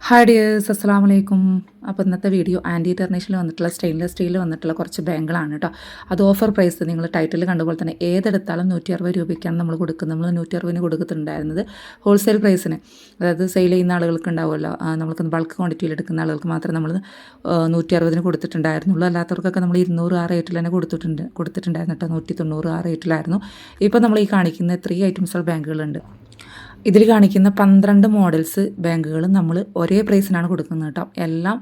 Hi dears, അസ്സലാമു അലൈക്കും. അപ്പോൾ ഇന്നത്തെ വീഡിയോ ആൻറ്റി ടെർണേഷനിൽ വന്നിട്ടുള്ള സ്റ്റെയിൻലെസ് സ്റ്റീലിൽ വന്നിട്ടുള്ള കുറച്ച് ബാങ്കിളാണ് കേട്ടോ. അത് ഓഫർ പ്രൈസ് നിങ്ങൾ ടൈറ്റിൽ കണ്ടുപോലെ തന്നെ ഏതെടുത്താലും 160 രൂപയ്ക്കാണ് നമ്മൾ കൊടുക്കുന്നത്. നമ്മൾ 160 കൊടുക്കുന്നുണ്ടായിരുന്നത് ഹോൾസെയിൽ പ്രൈസിന്. അതായത് സെയിൽ ചെയ്യുന്ന ആളുകൾക്ക് ഉണ്ടാവുമല്ലോ, നമുക്ക് ബൾക്ക് ക്വാണ്ടിറ്റിയിൽ എടുക്കുന്ന ആളുകൾക്ക് മാത്രമേ നമ്മൾ 160 കൊടുത്തിട്ടുണ്ടായിരുന്നുള്ളൂ. അല്ലാത്തവർക്കൊക്കെ നമ്മൾ 200 ആ റേറ്റിൽ തന്നെ കൊടുത്തിട്ടുണ്ടായിരുന്നു കേട്ടോ. 190 ആ റേറ്റിലായിരുന്നു. ഇപ്പോൾ നമ്മൾ ഈ കാണിക്കുന്ന 3 ഐറ്റംസുകൾ ബാങ്കുകളുണ്ട്. ഇതിൽ കാണിക്കുന്ന 12 മോഡൽസ് ബാങ്കുകൾ നമ്മൾ ഒരേ പ്രൈസിനാണ് കൊടുക്കുന്നത് കേട്ടോ. എല്ലാം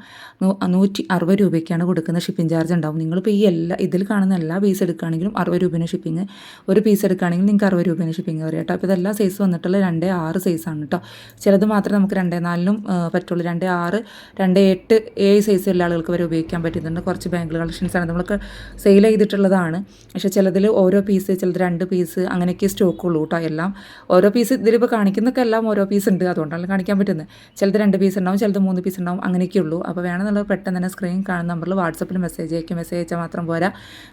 160 രൂപയ്ക്കാണ് കൊടുക്കുന്നത്. ഷിപ്പിംഗ് ചാർജ് ഉണ്ടാവും. നിങ്ങളിപ്പോൾ ഈ ഇതിൽ കാണുന്ന എല്ലാ പീസ് എടുക്കുകയാണെങ്കിലും 60 രൂപേന് ഷിപ്പിംഗ്, ഒരു പീസ് എടുക്കുകയാണെങ്കിൽ നിങ്ങൾക്ക് 60 രൂപേന് ഷിപ്പിംഗ് വരും കേട്ടോ. അപ്പോൾ ഇതെല്ലാം സൈസ് വന്നിട്ടുള്ള 2-6 സൈസാണ് കേട്ടോ. ചിലത് മാത്രമേ നമുക്ക് 2-4 പറ്റുള്ളൂ. 2-6, 2-8, 7 സൈസ് എല്ലാ ആളുകൾക്ക് വരെ ഉപയോഗിക്കാൻ പറ്റുന്നുണ്ട്. കുറച്ച് ബാങ്ക് കളക്ഷൻസാണ് നമ്മളൊക്കെ സെയിൽ ചെയ്തിട്ടുള്ളതാണ്. പക്ഷേ ചിലതിൽ ഓരോ പീസ്, ചിലത് 2 പീസ് അങ്ങനെയൊക്കെ സ്റ്റോക്കുള്ളൂ കേട്ടോ. എല്ലാം ഓരോ പീസ് ഇതിലിപ്പോൾ കാണിക്കുന്നൊക്കെ എല്ലാം ഓരോ പീസ് ഉണ്ട്, അതുകൊണ്ടാണ് കാണിക്കാൻ പറ്റുന്നത്. ചിലത് 2 പീസ് ഉണ്ടാവും, ചിലത് 3 പീസ് ഉണ്ടാവും, അങ്ങനെയൊക്കെ ഉള്ളൂ. അപ്പോൾ വേണമെന്നുള്ളത് പെട്ടെന്ന് തന്നെ സ്ക്രീൻ കാണുന്ന നമ്പറിൽ വാട്സപ്പിൽ മെസ്സേജ് അയക്കും. മെസ്സേജ് അയച്ചാൽ മാത്രം പോരാ,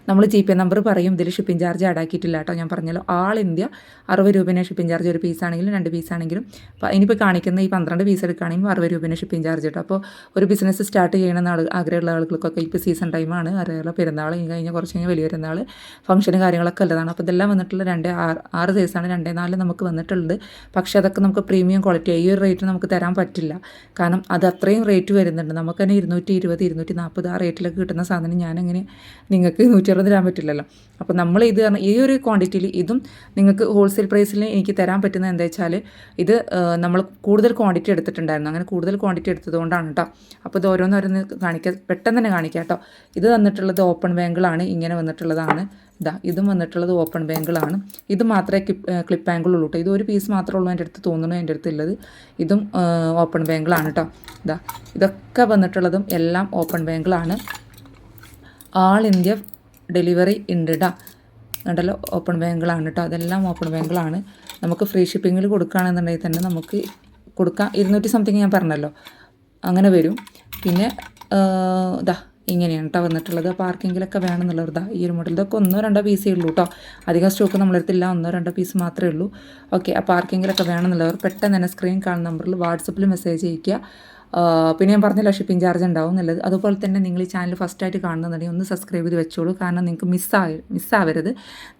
നമ്മൾ GPay നമ്പർ പറയും. ഇതിൽ ഷിപ്പിംഗ് ചാർജ് ആഡ് ആക്കിയിട്ടില്ല കേട്ടോ. ഞാൻ പറഞ്ഞല്ലോ, ആൾ ഇന്ത്യ 60 രൂപേനെ ഷിപ്പിംഗ് ചാർജ്, ഒരു പീസാണെങ്കിലും 2 പീസാണെങ്കിലും. അപ്പോൾ ഇനിയിപ്പോൾ കാണിക്കുന്ന ഈ 12 പീസ് എടുക്കുകയാണെങ്കിൽ 60 രൂപേനെ ഷിപ്പിംഗ് ചാർജ് കേട്ടോ. അപ്പോൾ ഒരു ബിസിനസ് സ്റ്റാർട്ട് ചെയ്യണമെന്ന് ആഗ്രഹമുള്ള ആളുകൾക്കൊക്കെ ഇപ്പോൾ സീസൺ ടൈമാണ്. അറിയാനുള്ള പെരുന്നാൾ കഴിഞ്ഞ കുറച്ച് കഴിഞ്ഞാൽ വലിയ പെരുന്നാൾ, ഫംഗ്ഷന് കാര്യങ്ങളൊക്കെ ഉള്ളതാണ്. അപ്പോൾ ഇതെല്ലാം വന്നിട്ടുള്ള 2-6 സൈസാണ്. 2-4 നമുക്ക് വന്നിട്ടുള്ളത്. പക്ഷേ അതൊക്കെ നമുക്ക് പ്രീമിയം ക്വാളിറ്റി, ഈ ഒരു റേറ്റ് നമുക്ക് തരാൻ പറ്റില്ല. കാരണം അത് അത്രയും റേറ്റ് വരുന്നുണ്ട്. നമുക്ക് തന്നെ 220, 240 ആ റേറ്റിലൊക്കെ കിട്ടുന്ന സാധനം ഞാനങ്ങനെ നിങ്ങൾക്ക് 160 തരാൻ പറ്റില്ലല്ലോ. അപ്പോൾ നമ്മൾ ഇത് ഈ ഒരു ക്വാണ്ടിറ്റിയിൽ ഇതും നിങ്ങൾക്ക് ഹോൾസെയിൽ പ്രൈസിൽ എനിക്ക് തരാൻ പറ്റുന്നത് എന്താ വെച്ചാൽ, ഇത് നമ്മൾ കൂടുതൽ ക്വാണ്ടിറ്റി എടുത്തിട്ടുണ്ടായിരുന്നു. അങ്ങനെ കൂടുതൽ ക്വാണ്ടിറ്റി എടുത്തതുകൊണ്ടാണ് കേട്ടോ. അപ്പോൾ ഇത് ഓരോന്നോരോന്ന് പെട്ടെന്ന് തന്നെ കാണിക്കാം കേട്ടോ. ഇത് വന്നിട്ടുള്ളത് ഓപ്പൺ ബാങ്കിളാണ്, ഇങ്ങനെ വന്നിട്ടുള്ളതാണ്. ഇതും വന്നിട്ടുള്ളത് ഓപ്പൺ ബാങ്കിളാണ്. ഇത് മാത്രമേ ക്ലിപ്പ് ബാങ്കിൾ ഉള്ളൂ കേട്ടോ. ഇതൊരു പീസ് മാത്രമേ ഉള്ളൂ എൻ്റെ അടുത്ത് തോന്നുന്നു. എൻ്റെ അടുത്ത് ഉള്ളത് ഇതും ഓപ്പൺ ബാങ്കിളാണ് കേട്ടോ. ഇതൊക്കെ വന്നിട്ടുള്ളതും എല്ലാം ഓപ്പൺ ബാങ്കിളാണ്. ആൾ ഇന്ത്യ ഡെലിവറി ഉണ്ട് കേട്ടോ. കണ്ടല്ലോ, ഓപ്പൺ ബാങ്കിളാണ് കേട്ടോ. അതെല്ലാം ഓപ്പൺ ബാങ്കിളാണ്. നമുക്ക് ഫ്രീ ഷിപ്പിങ്ങിൽ കൊടുക്കുകയാണെന്നുണ്ടെങ്കിൽ തന്നെ നമുക്ക് കൊടുക്കാം. 200 സംതിങ് ഞാൻ പറഞ്ഞല്ലോ, അങ്ങനെ വരും. പിന്നെ ഇങ്ങനെയാണ് കേട്ടോ വന്നിട്ടുള്ളത്. പാർക്കിങ്ങിലൊക്കെ വേണമെന്നുള്ളവർ ഈ ഒരു മോഡൽ. ഇതൊക്കെ 1-2 പീസേ ഉള്ളൂ കേട്ടോ. അധികം സ്റ്റോക്ക് നമ്മളെടുത്തില്ല, 1-2 പീസ് മാത്രമേ ഉള്ളൂ. ഓക്കെ, ആ പാർക്കിങ്ങിലൊക്കെ വേണമെന്നുള്ളവർ പെട്ടെന്ന് തന്നെ സ്ക്രീൻ കാണുന്ന നമ്പറിൽ വാട്സപ്പിൽ മെസ്സേജ് അയയ്ക്കുക. പിന്നെ ഞാൻ പറഞ്ഞല്ലോ, ഷിപ്പിംഗ് ചാർജ് ഉണ്ടാവും എന്നുള്ളത്. അതുപോലെ തന്നെ നിങ്ങൾ ഈ ചാനൽ ഫസ്റ്റായിട്ട് കാണുന്നുണ്ടെങ്കിൽ ഒന്ന് സബ്സ്ക്രൈബ് ചെയ്ത് വെച്ചോളൂ. കാരണം നിങ്ങൾക്ക് മിസ്സാവരുത്.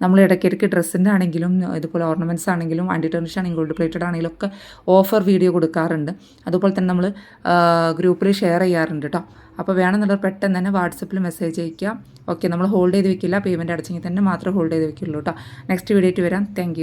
നമ്മൾ ഇടയ്ക്കിടയ്ക്ക് ഡ്രസ്സിൻ്റെ ആണെങ്കിലും ഇതുപോലെ ഓർണമെൻറ്റ്സ് ആണെങ്കിലും ആൻറ്റി ടെർണിഷ് ആണെങ്കിലും ഗോൾഡ് പ്ലേറ്റഡ് ആണെങ്കിലും ഒക്കെ ഓഫർ വീഡിയോ കൊടുക്കാറുണ്ട്. അതുപോലെ തന്നെ നമ്മൾ ഗ്രൂപ്പിൽ ഷെയർ ചെയ്യാറുണ്ട് കേട്ടോ. അപ്പോൾ വേണമെന്നുള്ളവർ പെട്ടെന്ന് തന്നെ വാട്സപ്പിൽ മെസ്സേജ് അയയ്ക്കുക. ഓക്കെ, നമ്മൾ ഹോൾഡ് ചെയ്ത് വെക്കില്ല. പേയ്മെൻറ്റ് അടച്ചെങ്കിൽ തന്നെ മാത്രമേ ഹോൾഡ് ചെയ്ത് വെക്കുള്ളൂ കേട്ടോ. നെക്സ്റ്റ് വീഡിയോ ആയിട്ട് വരാം. താങ്ക്